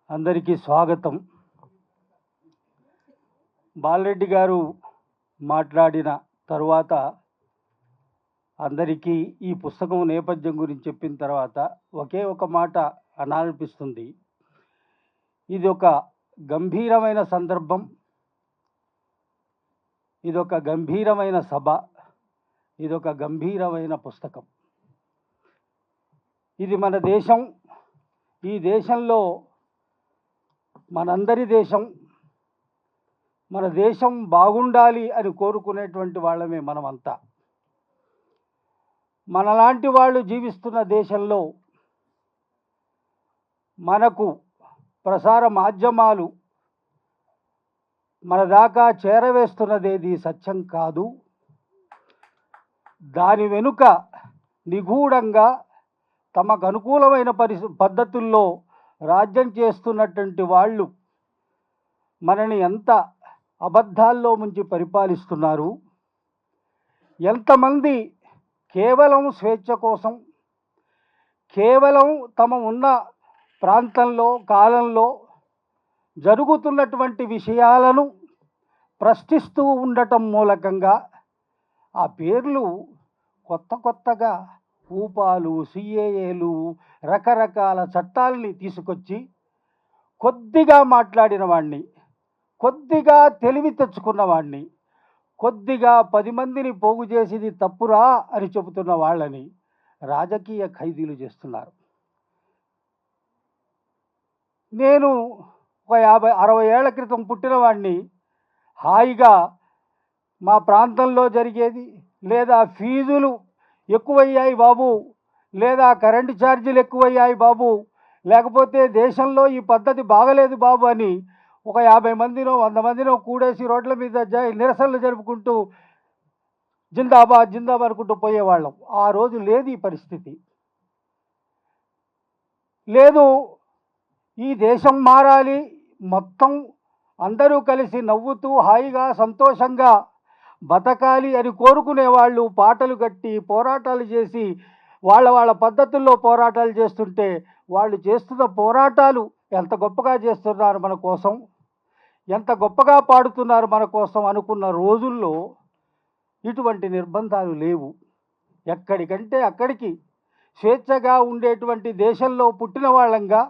అందరికీ స్వాగతం. బాలరెడ్డి గారు మాట్లాడిన తరువాత అందరికీ ఈ పుస్తకం నేపథ్యం గురించి చెప్పిన తర్వాత ఒకే ఒక మాట అనాలనిపిస్తుంది. ఇది ఒక గంభీరమైన సందర్భం, ఇదొక గంభీరమైన సభ, ఇదొక గంభీరమైన పుస్తకం. ఇది మన దేశం. ఈ దేశంలో మనందరి దేశం. మన దేశం బాగుండాలి అని కోరుకునేటువంటి వాళ్ళమే మనమంతా. మనలాంటి వాళ్ళు జీవిస్తున్న దేశంలో మనకు ప్రసార మాధ్యమాలు మన దాకా చేరవేస్తున్నదేది సత్యం కాదు. దాని వెనుక నిగూఢంగా తమకు అనుకూలమైన పద్ధతుల్లో రాజ్యం చేస్తున్నటువంటి వాళ్ళు మనని ఎంత అబద్ధాల్లో ముంచి పరిపాలిస్తున్నారు. ఎంతమంది కేవలం స్వేచ్ఛ కోసం, కేవలం తమ ఉన్న ప్రాంతంలో కాలంలో జరుగుతున్నటువంటి విషయాలను ప్రశ్నిస్తూ ఉండటం మూలకంగా ఆ పేర్లు కొత్తగా ఊపాలు, సిఏఏలు, రకరకాల చట్టాలని తీసుకొచ్చి కొద్దిగా మాట్లాడిన వాడిని, కొద్దిగా తెలివి తెచ్చుకున్న వాడిని, కొద్దిగా 10 మందిని పోగు చేసేది తప్పురా అని చెబుతున్న వాళ్ళని రాజకీయ ఖైదీలు చేస్తున్నారు. నేను ఒక 50-60 ఏళ్ల క్రితం పుట్టిన వాడిని. హాయిగా మా ప్రాంతంలో జరిగేది, లేదా ఫీజులు ఎక్కువయ్యాయి బాబు, లేదా కరెంటు ఛార్జీలు ఎక్కువయ్యాయి బాబు, లేకపోతే దేశంలో ఈ పద్ధతి బాగలేదు బాబు అని ఒక 50 మందినో 100 మందినో కూడేసి రోడ్ల మీద నిరసనలు జరుపుకుంటూ జిందాబాద్ జిందాబాద్ అనుకుంటూ పోయేవాళ్ళం. ఆ రోజు లేదు ఈ పరిస్థితి. లేదు, ఈ దేశం మారాలి, మొత్తం అందరూ కలిసి నవ్వుతూ హాయిగా సంతోషంగా బతకాలి అని కోరుకునేవాళ్ళు పాటలు కట్టి పోరాటాలు చేసి వాళ్ళ పద్ధతుల్లో పోరాటాలు చేస్తుంటే వాళ్ళు చేస్తున్న పోరాటాలు ఎంత గొప్పగా చేస్తున్నారు మన కోసం, ఎంత గొప్పగా పాడుతున్నారు మన కోసం అనుకున్న రోజుల్లో ఇటువంటి నిర్బంధాలు లేవు. ఎక్కడికంటే అక్కడికి స్వేచ్ఛగా ఉండేటువంటి దేశంలో పుట్టిన వాళ్ళంగా,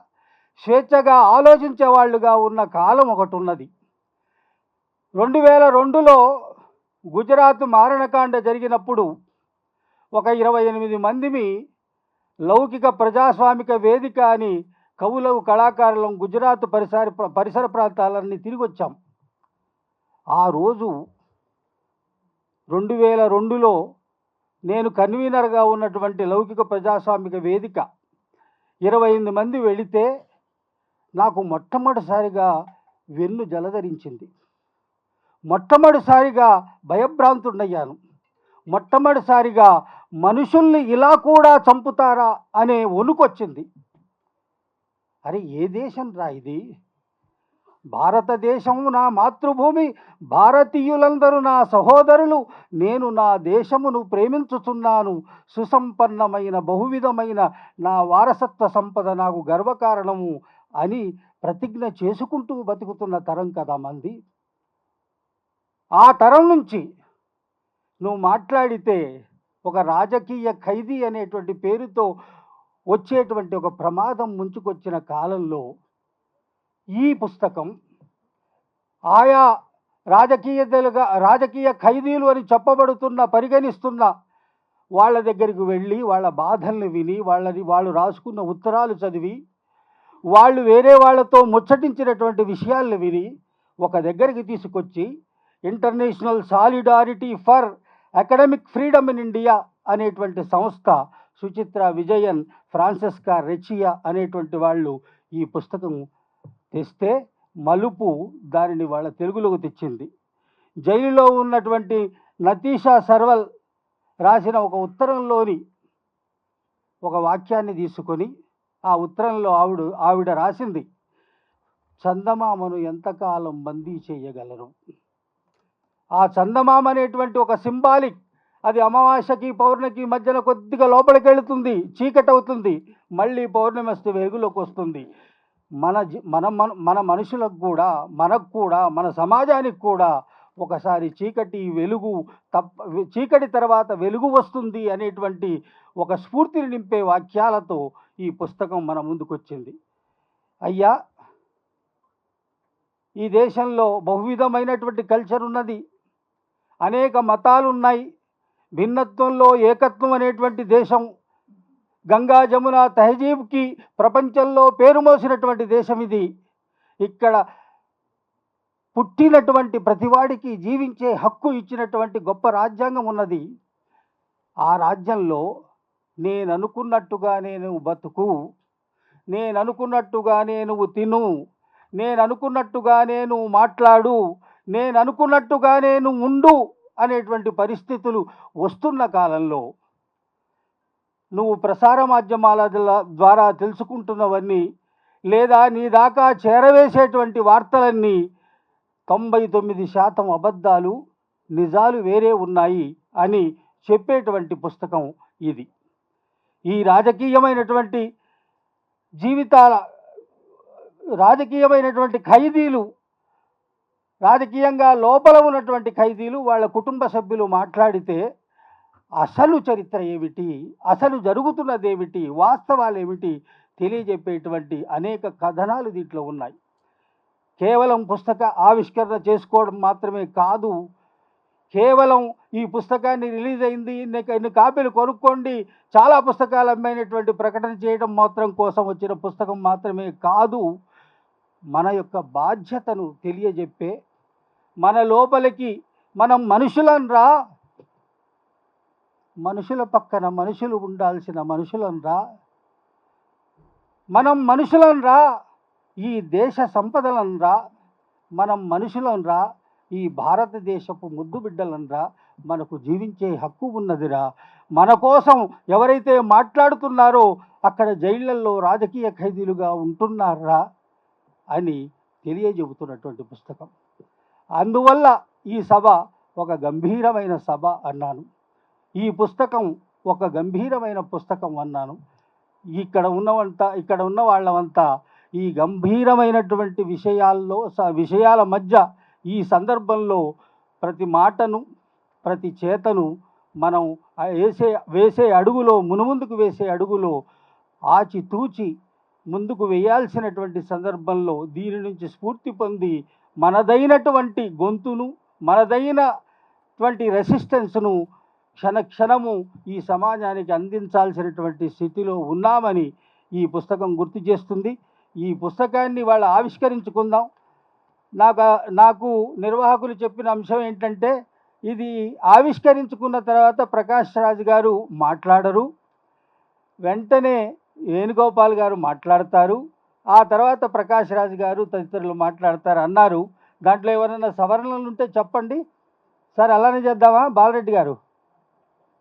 స్వేచ్ఛగా ఆలోచించే వాళ్ళుగా ఉన్న కాలం ఒకటి ఉన్నది. 2002లో గుజరాత్ మారణకాండ జరిగినప్పుడు ఒక 28 మందిని లౌకిక ప్రజాస్వామిక వేదిక అని కవులకు కళాకారులం గుజరాత్ పరిసర ప్రాంతాలన్నీ తిరిగి వచ్చాం. ఆ రోజు 2002లో నేను కన్వీనర్గా ఉన్నటువంటి లౌకిక ప్రజాస్వామిక వేదిక 28 మంది వెళితే నాకు మొట్టమొదటిసారిగా వెన్ను జలధరించింది. మొట్టమొదటిసారిగా భయభ్రాంతుడయ్యాను. మొట్టమొదటిసారిగా మనుషుల్ని ఇలా కూడా చంపుతారా అనే వణుకొచ్చింది. అరే, ఏ దేశం రా ఇది? భారతదేశం నా మాతృభూమి, భారతీయులందరూ నా సహోదరులు, నేను నా దేశమును ప్రేమించుతున్నాను, సుసంపన్నమైన బహువిధమైన నా వారసత్వ సంపద నాకు గర్వకారణము అని ప్రతిజ్ఞ చేసుకుంటూ బతుకుతున్న తరం కదా మంది. ఆ తరం నుంచి నువ్వు మాట్లాడితే ఒక రాజకీయ ఖైదీ అనేటువంటి పేరుతో వచ్చేటువంటి ఒక ప్రమాదం ముంచుకొచ్చిన కాలంలో ఈ పుస్తకం ఆయా రాజకీయ ఖైదీలు అని పరిగణిస్తున్న వాళ్ళ దగ్గరికి వెళ్ళి వాళ్ళ బాధల్ని విని వాళ్ళు రాసుకున్న ఉత్తరాలు చదివి వాళ్ళు వేరే వాళ్ళతో ముచ్చటించినటువంటి విషయాలను విని ఒక దగ్గరికి తీసుకొచ్చి international solidarity for academic freedom in India అనేటువంటి సంస్థ, సుచిత్ర విజయన్, ఫ్రాన్సిస్కా రెచియా అనేటువంటి వాళ్ళు ఈ పుస్తకం తెస్తే మలుపు దానిని వాళ్ళ తెలుగులోకి తెచ్చింది. జైలులో ఉన్నటువంటి నతీషా సర్వల్ రాసిన ఒక ఉత్తరంలోని ఒక వాక్యాన్ని తీసుకొని ఆ ఉత్తరంలో ఆవిడ రాసింది, చందమామను ఎంతకాలం బందీ చేయగలరు? ఆ చందమామ అనేటువంటి ఒక సింబాలిక్, అది అమావాస్యకి పౌర్ణమికి మధ్యన కొద్దిగా లోపలికి వెళుతుంది, చీకటి అవుతుంది, మళ్ళీ పౌర్ణమి వస్తే వెలుగులోకి వస్తుంది. మన మనుషులకు కూడా, మనకు కూడా, మన సమాజానికి కూడా ఒకసారి చీకటి తర్వాత వెలుగు వస్తుంది అనేటువంటి ఒక స్ఫూర్తిని నింపే వాక్యాలతో ఈ పుస్తకం మన ముందుకొచ్చింది. అయ్యా, ఈ దేశంలో బహువిధమైనటువంటి కల్చర్ ఉన్నది, అనేక మతాలు ఉన్నాయి, భిన్నత్వంలో ఏకత్వం అనేటువంటి దేశం, గంగా జమున తహజీబ్కి ప్రపంచంలో పేరు మోసినటువంటి దేశం ఇది. ఇక్కడ పుట్టినటువంటి ప్రతివాడికి జీవించే హక్కు ఇచ్చినటువంటి గొప్ప రాజ్యాంగం ఉన్నది. ఆ రాజ్యంలో నేను అనుకున్నట్టుగానే నువ్వు బతుకు, నేను అనుకున్నట్టుగానే నువ్వు తిను, నేను అనుకున్నట్టుగానే నువ్వు మాట్లాడు, నేను అనుకున్నట్టుగానే నువ్వు ఉండు అనేటువంటి పరిస్థితులు వస్తున్న కాలంలో నువ్వు ప్రసార మాధ్యమాల ద్వారా తెలుసుకుంటున్నవన్నీ లేదా నీ దాకా చేరవేసేటువంటి వార్తలన్నీ 99% అబద్ధాలు, నిజాలు వేరే ఉన్నాయి అని చెప్పేటువంటి పుస్తకం ఇది. ఈ రాజకీయమైనటువంటి ఖైదీలు, రాజకీయంగా లోపల ఉన్నటువంటి ఖైదీలు, వాళ్ళ కుటుంబ సభ్యులు మాట్లాడితే అసలు చరిత్ర ఏమిటి, అసలు జరుగుతున్నదేమిటి, వాస్తవాలు ఏమిటి తెలియజెప్పేటువంటి అనేక కథనాలు దీంట్లో ఉన్నాయి. కేవలం పుస్తక ఆవిష్కరణ చేసుకోవడం మాత్రమే కాదు, కేవలం ఈ పుస్తకాన్ని రిలీజ్ అయింది, ఇన్ని కాపీలు కొనుక్కోండి, చాలా పుస్తకాలు అమ్మైనటువంటి ప్రకటన చేయడం మాత్రం కోసం వచ్చిన పుస్తకం మాత్రమే కాదు, మన యొక్క బాధ్యతను తెలియజెప్పే, మన లోపలికి మనం మనుషులనరా, మనుషుల పక్కన మనుషులు ఉండాల్సిన మనుషులనరా, మనం మనుషులనరా, ఈ దేశ సంపదలనరా, మనం మనుషులనరా, ఈ భారతదేశపు ముద్దు బిడ్డలనరా, మనకు జీవించే హక్కు ఉన్నదిరా, మన కోసం ఎవరైతే మాట్లాడుతున్నారో అక్కడ జైళ్ళల్లో రాజకీయ ఖైదీలుగా ఉంటున్నారా అని తెలియజెబుతున్నటువంటి పుస్తకం. అందువల్ల ఈ సభ ఒక గంభీరమైన సభ అన్నాను, ఈ పుస్తకం ఒక గంభీరమైన పుస్తకం అన్నాను. ఇక్కడ ఉన్న వాళ్ళమంతా ఈ గంభీరమైనటువంటి విషయాల మధ్య ఈ సందర్భంలో ప్రతి మాటను, ప్రతి చేతను మనం వేసే అడుగులో, మునుముందుకు వేసే అడుగులో ఆచితూచి ముందుకు వేయాల్సినటువంటి సందర్భంలో దీని నుంచి స్ఫూర్తి పొంది మనదైనటువంటి గొంతును, మనదైనటువంటి రెసిస్టెన్స్ను క్షణము ఈ సమాజానికి అందించాల్సినటువంటి స్థితిలో ఉన్నామని ఈ పుస్తకం గుర్తు చేస్తుంది. ఈ పుస్తకాన్ని వాళ్ళు ఆవిష్కరించుకుందాం. నాకు నిర్వాహకులు చెప్పిన అంశం ఏంటంటే, ఇది ఆవిష్కరించుకున్న తర్వాత ప్రకాష్ రాజ్ గారు మాట్లాడరు, వెంటనే వేణుగోపాల్ గారు మాట్లాడతారు, ఆ తర్వాత ప్రకాష్ రాజ్ గారు తదితరులు మాట్లాడతారు అన్నారు. దాంట్లో ఎవరైనా సవరణలు ఉంటే చెప్పండి సార్. అలానే చేద్దామా బాలరెడ్డి గారు?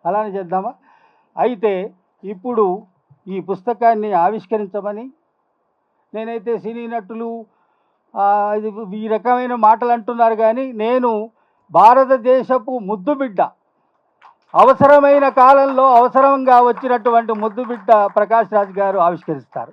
అలానే చేద్దామా? అయితే ఇప్పుడు ఈ పుస్తకాన్ని ఆవిష్కరించమని, నేనైతే సినీ నటులు ఈ రకమైన మాటలు అంటున్నారు, కానీ నేను భారతదేశపు ముద్దుబిడ్డ, అవసరమైన కాలంలో అవసరంగా వచ్చినటువంటి ముద్దుబిడ్డ ప్రకాష్ రాజ్ గారు ఆవిష్కరిస్తారు.